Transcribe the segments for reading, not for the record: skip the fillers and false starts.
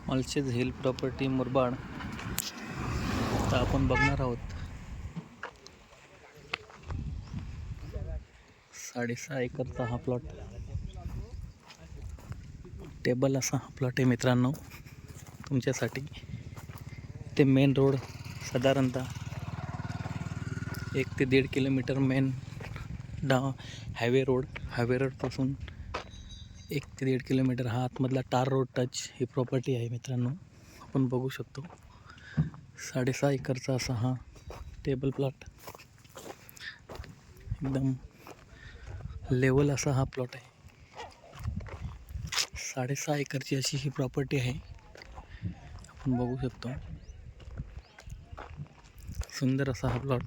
Malshej hill property Murbad. तर आपण बघणार आहोत 6.5 एकरचा हा प्लॉट. टेबल असा हा प्लॉट आहे मित्रांनो तुमच्यासाठी. ते मेन रोड साधारणतः 1 ते 1.5 किलोमीटर मेन हायवे रोडपासून 1 ते 1.5 किलोमीटर हा आतमधला टार रोड टच ही प्रॉपर्टी आहे मित्रांनो. आपण बघू शकतो 6.5 एकरचा असा हा टेबल प्लॉट. एकदम लेवल असा हा प्लॉट आहे. 6.5 एकरची अशी ही प्रॉपर्टी आहे. आपण बघू शकतो सुंदर असा हा प्लॉट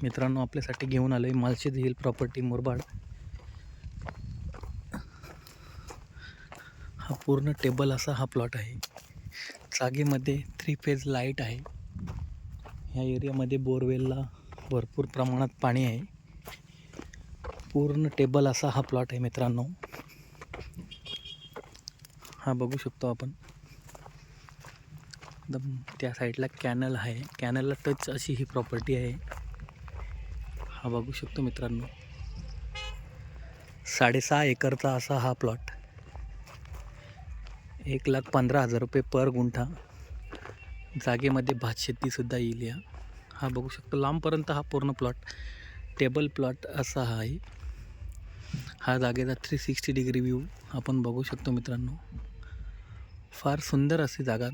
मित्रांनो आपल्यासाठी घेऊन आलोय मालशेज हिल प्रॉपर्टी मुरबाड. हा पूर्ण टेबल असा हा प्लॉट आहे. जागेमध्ये 3 फेज लाईट आहे. ह्या एरियामध्ये बोरवेलला भरपूर प्रमाणात पाणी आहे. पूर्ण टेबल असा हा प्लॉट आहे मित्रांनो. हा बघू शकतो आपण. एकदम त्या साईडला कॅनल आहे. कॅनलला टच अशी ही प्रॉपर्टी आहे. हा बघू शकतो मित्रांनो 6.5 एकरचा असा हा प्लॉट. 1,15,000 रुपये पर गुंठा. जागेमध्ये भात शेतीसुद्धा येईल या. हा बघू शकतो लांबपर्यंत हा पूर्ण प्लॉट टेबल प्लॉट असा आहे. हा जागेचा 360 डिग्री व्ह्यू आपण बघू शकतो मित्रांनो. फार सुंदर अशी जागा.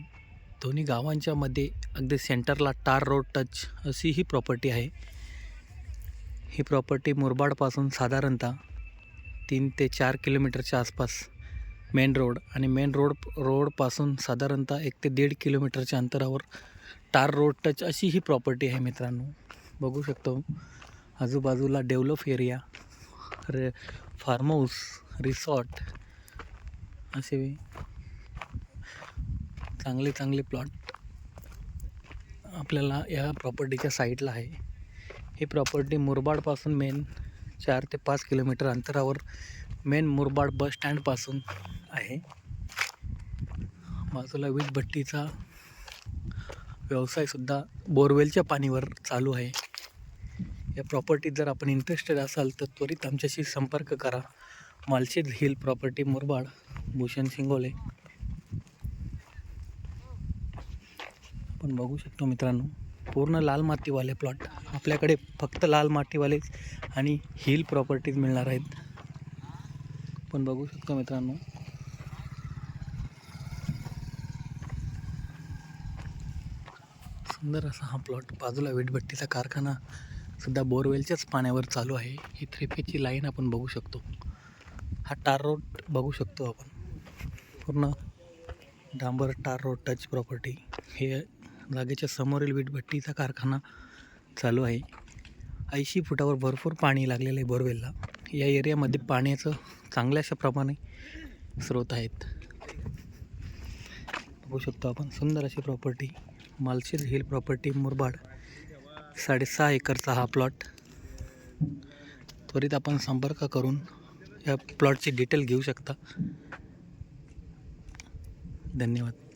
दोन्ही गावांच्या मध्ये अगदी सेंटरला टार रोड टच अशी ही प्रॉपर्टी आहे. ही प्रॉपर्टी मुरबाडपासून साधारणतः 3 ते 4 किलोमीटरच्या आसपास मेन रोड आणि मेन रोडपासून साधारणतः 1 ते 1.5 किलोमीटरच्या अंतरावर टार रोड टच अशी ही प्रॉपर्टी आहे मित्रांनो. बघू शकतो आजूबाजूला develop area, farm house, resort असे चांगले प्लॉट आपल्याला या प्रॉपर्टीच्या साईडला आहे. ही प्रॉपर्टी मुरबाडपासून मेन 4 ते 5 किलोमीटर अंतरावर मेन मुरबाड बस स्टँडपासून आहे. बाजूला वीज भट्टीचा व्यवसायसुद्धा बोरवेलच्या पाणीवर चालू आहे. या प्रॉपर्टीत जर आपण इंटरेस्टेड असाल तर त्वरित आमच्याशी संपर्क करा. Malshej hill property Murbad, Bhushan Shingole. आपण बघू शकतो मित्रांनो पूर्ण लाल मातीवाले प्लॉट. आपल्याकडे फक्त लाल मातीवाले आणि हिल प्रॉपर्टीज मिळणार आहेत. आपण बघू शकतो मित्रांनो सुंदर असा हा प्लॉट. बाजूला वीटभट्टीचा कारखाना सुद्धा बोरवेलच्याच पाण्यावर चालू आहे. ही 3 फेजची लाईन आपण बघू शकतो. हा टार रोड बघू शकतो आपण. पूर्ण डांबर टार रोड टच प्रॉपर्टी. हे जागेच्या समोरील वीटभट्टीचा कारखाना चालू आहे. 80 फुटावर भरपूर पाणी लागलेलं आहे बोरवेलला. या एरियामध्ये पाण्याचं चांगल्याशा प्रमाणे स्रोत आहेत. बघू शकतो आपण सुंदर अशी property Malshej hill property Murbad. 6.5 एकरचा हा प्लॉट. त्वरित आपण संपर्क करून या प्लॉटची डिटेल घेऊ शकता. धन्यवाद.